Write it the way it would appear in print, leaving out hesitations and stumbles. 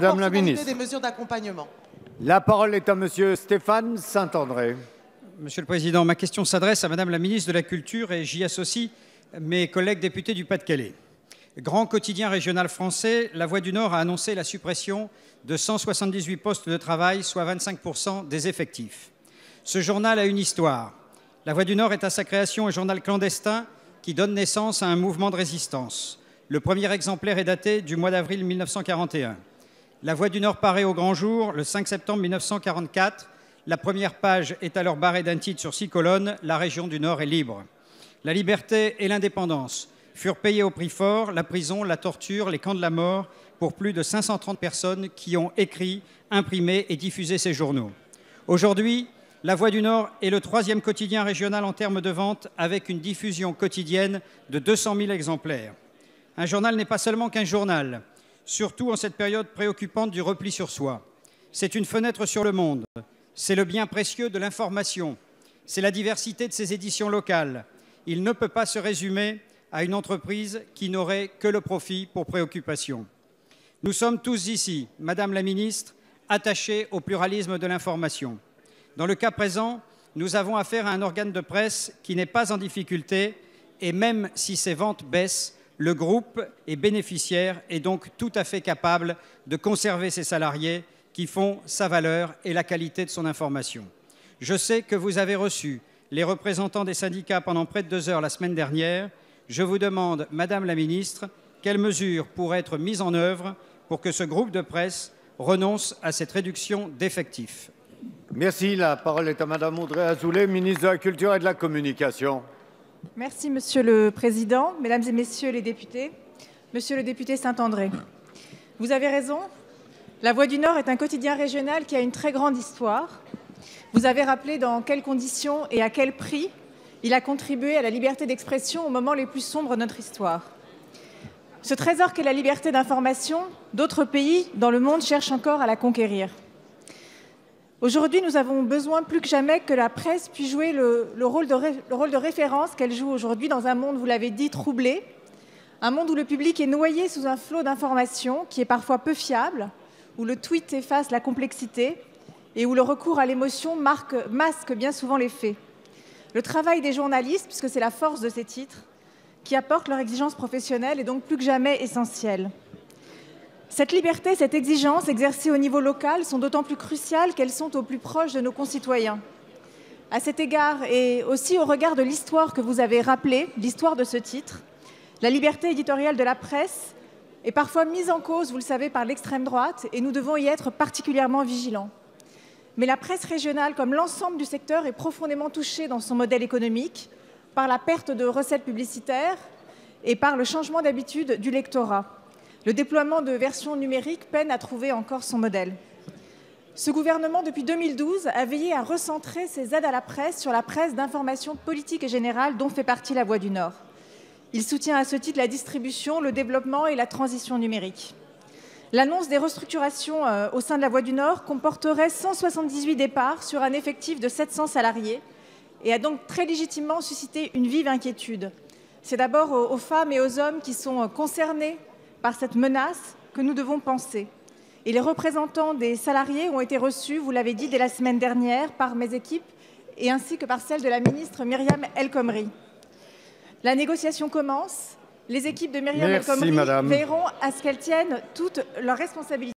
Madame la proportionnalité ministre. des mesures d'accompagnement. La parole est à Monsieur Stéphane Saint-André. Monsieur le Président, ma question s'adresse à Madame la ministre de la Culture et j'y associe mes collègues députés du Pas-de-Calais. Grand quotidien régional français, La Voix du Nord a annoncé la suppression de 178 postes de travail, soit 25% des effectifs. Ce journal a une histoire. La Voix du Nord est à sa création un journal clandestin qui donne naissance à un mouvement de résistance. Le premier exemplaire est daté du mois d'avril 1941. La Voix du Nord paraît au grand jour le 5 septembre 1944. La première page est alors barrée d'un titre sur 6 colonnes. La région du Nord est libre. La liberté et l'indépendance furent payées au prix fort, la prison, la torture, les camps de la mort, pour plus de 530 personnes qui ont écrit, imprimé et diffusé ces journaux. Aujourd'hui, La Voix du Nord est le 3e quotidien régional en termes de vente, avec une diffusion quotidienne de 200 000 exemplaires. Un journal n'est pas seulement qu'un journal, surtout en cette période préoccupante du repli sur soi. C'est une fenêtre sur le monde, c'est le bien précieux de l'information, c'est la diversité de ses éditions locales. Il ne peut pas se résumer à une entreprise qui n'aurait que le profit pour préoccupation. Nous sommes tous ici, Madame la Ministre, attachés au pluralisme de l'information. Dans le cas présent, nous avons affaire à un organe de presse qui n'est pas en difficulté et même si ses ventes baissent, le groupe est bénéficiaire et donc tout à fait capable de conserver ses salariés qui font sa valeur et la qualité de son information. Je sais que vous avez reçu les représentants des syndicats pendant près de 2 heures la semaine dernière. Je vous demande, Madame la Ministre, quelles mesures pourraient être mises en œuvre pour que ce groupe de presse renonce à cette réduction d'effectifs. Merci. La parole est à Madame Audrey Azoulay, ministre de la Culture et de la Communication. Merci, Monsieur le Président, Mesdames et Messieurs les députés. Monsieur le député Saint-André, vous avez raison. La Voix du Nord est un quotidien régional qui a une très grande histoire. Vous avez rappelé dans quelles conditions et à quel prix il a contribué à la liberté d'expression au moment les plus sombres de notre histoire. Ce trésor qu'est la liberté d'information, d'autres pays dans le monde cherchent encore à la conquérir. Aujourd'hui, nous avons besoin plus que jamais que la presse puisse jouer le rôle de référence qu'elle joue aujourd'hui dans un monde, vous l'avez dit, troublé, un monde où le public est noyé sous un flot d'informations qui est parfois peu fiable, où le tweet efface la complexité et où le recours à l'émotion masque bien souvent les faits. Le travail des journalistes, puisque c'est la force de ces titres, qui apportent leur exigence professionnelle, est donc plus que jamais essentielle. Cette liberté, cette exigence exercée au niveau local sont d'autant plus cruciales qu'elles sont au plus proche de nos concitoyens. À cet égard, et aussi au regard de l'histoire que vous avez rappelée, l'histoire de ce titre, la liberté éditoriale de la presse est parfois mise en cause, vous le savez, par l'extrême droite, et nous devons y être particulièrement vigilants. Mais la presse régionale, comme l'ensemble du secteur, est profondément touchée dans son modèle économique par la perte de recettes publicitaires et par le changement d'habitude du lectorat. Le déploiement de versions numériques peine à trouver encore son modèle. Ce gouvernement, depuis 2012, a veillé à recentrer ses aides à la presse sur la presse d'information politique et générale dont fait partie La Voix du Nord. Il soutient à ce titre la distribution, le développement et la transition numérique. L'annonce des restructurations au sein de La Voix du Nord comporterait 178 départs sur un effectif de 700 salariés et a donc très légitimement suscité une vive inquiétude. C'est d'abord aux femmes et aux hommes qui sont concernés par cette menace que nous devons penser. Et les représentants des salariés ont été reçus, vous l'avez dit, dès la semaine dernière par mes équipes et ainsi que par celle de la ministre Myriam El Khomri. La négociation commence. Les équipes de Myriam El Khomri veilleront à ce qu'elles tiennent toutes leurs responsabilités.